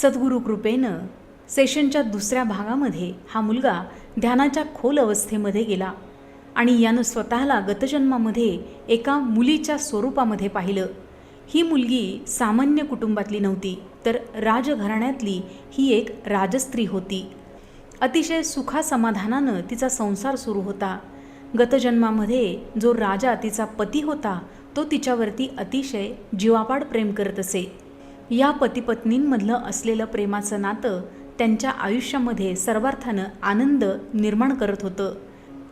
सद्गुरू कृपेनं सेशनच्या दुसऱ्या भागामध्ये हा मुलगा ध्यानाच्या खोल अवस्थेमध्ये गेला आणि यानं स्वतःला गतजन्मामध्ये एका मुलीच्या स्वरूपामध्ये पाहिलं. ही मुलगी सामान्य कुटुंबातली नव्हती, तर राजघराण्यातली ही एक राजस्त्री होती. अतिशय सुखासमाधानानं तिचा संसार सुरू होता. गतजन्मामध्ये जो राजा तिचा पती होता तो तिच्यावरती अतिशय जीवापाड प्रेम करत असे. या पतीपत्नींमधलं असलेलं प्रेमाचं नातं त्यांच्या आयुष्यामध्ये सर्वार्थानं आनंद निर्माण करत होतं.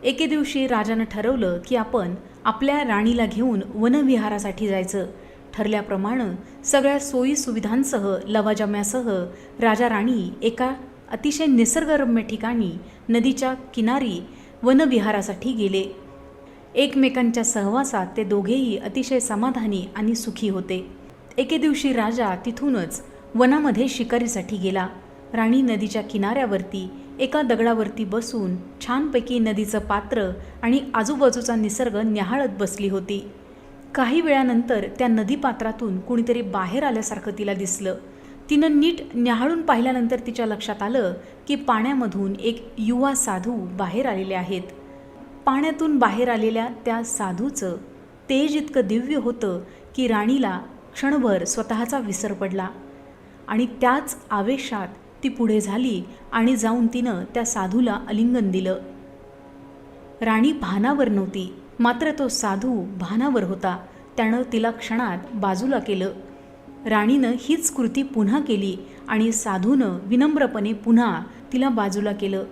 एके दिवशी राजानं ठरवलं की आपण आपल्या राणीला घेऊन वनविहारासाठी जायचं. ठरल्याप्रमाणे सगळ्या सोयी सुविधांसह लवाजम्यासह राजा राणी एका अतिशय निसर्गरम्य ठिकाणी नदीच्या किनारी वनविहारासाठी गेले. एकमेकांच्या सहवासात ते दोघेही अतिशय समाधानी आणि सुखी होते. एके दिवशी राजा तिथूनच वनामध्ये शिकारीसाठी गेला. राणी नदीच्या किनाऱ्यावरती एका दगडावरती बसून छानपैकी नदीचं पात्र आणि आजूबाजूचा निसर्ग न्याहाळत बसली होती. काही वेळानंतर त्या नदीपात्रातून कुणीतरी बाहेर आल्यासारखं तिला दिसलं. तिनं नीट न्याहाळून पाहिल्यानंतर तिच्या लक्षात आलं की पाण्यामधून एक युवा साधू बाहेर आलेले आहेत. पाण्यातून बाहेर आलेल्या त्या साधूचं तेज इतकं दिव्य होतं की राणीला क्षणभर स्वतःचा विसर पडला आणि त्याच आवेशात ती पुढे झाली आणि जाऊन तिनं त्या साधूला आलिंगन दिलं. राणी भानावर नव्हती, मात्र तो साधू भानावर होता. त्यानं तिला क्षणात बाजूला केलं. राणीनं हीच कृती पुन्हा केली आणि साधूनं विनम्रपणे पुन्हा तिला बाजूला केलं.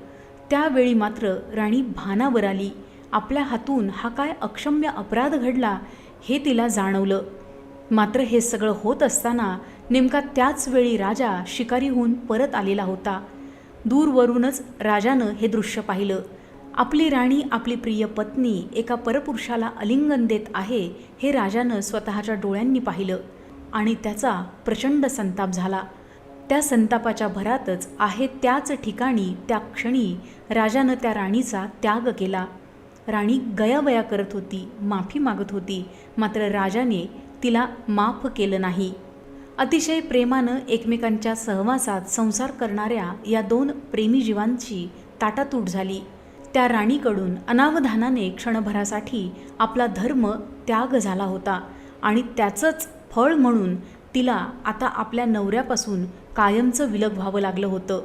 त्यावेळी मात्र राणी भानावर आली. आपल्या हातून हा काय अक्षम्य अपराध घडला हे तिला जाणवलं. मात्र हे सगळं होत असताना नेमका त्याच वेळी राजा शिकारीहून परत आलेला होता. दूरवरूनच राजानं हे दृश्य पाहिलं. आपली राणी आपली प्रिय पत्नी एका परपुरुषाला आलिंगन देत आहे हे राजानं स्वतःच्या डोळ्यांनी पाहिलं आणि त्याचा प्रचंड संताप झाला. त्या संतापाच्या भरातच आहे त्याच ठिकाणी त्या क्षणी राजानं त्या राणीचा त्याग केला. राणी गयावया करत होती, माफी मागत होती, मात्र राजाने तिला माफ केलं नाही. अतिशय प्रेमानं एकमेकांच्या सहवासात संसार करणाऱ्या या दोन प्रेमी जीवांची ताटातूट झाली. त्या राणीकडून अनावधानाने क्षणभरासाठी आपला धर्म त्याग झाला होता आणि त्याचंच फळ म्हणून तिला आता आपल्या नवऱ्यापासून कायमचं विलग व्हावं लागलं होतं.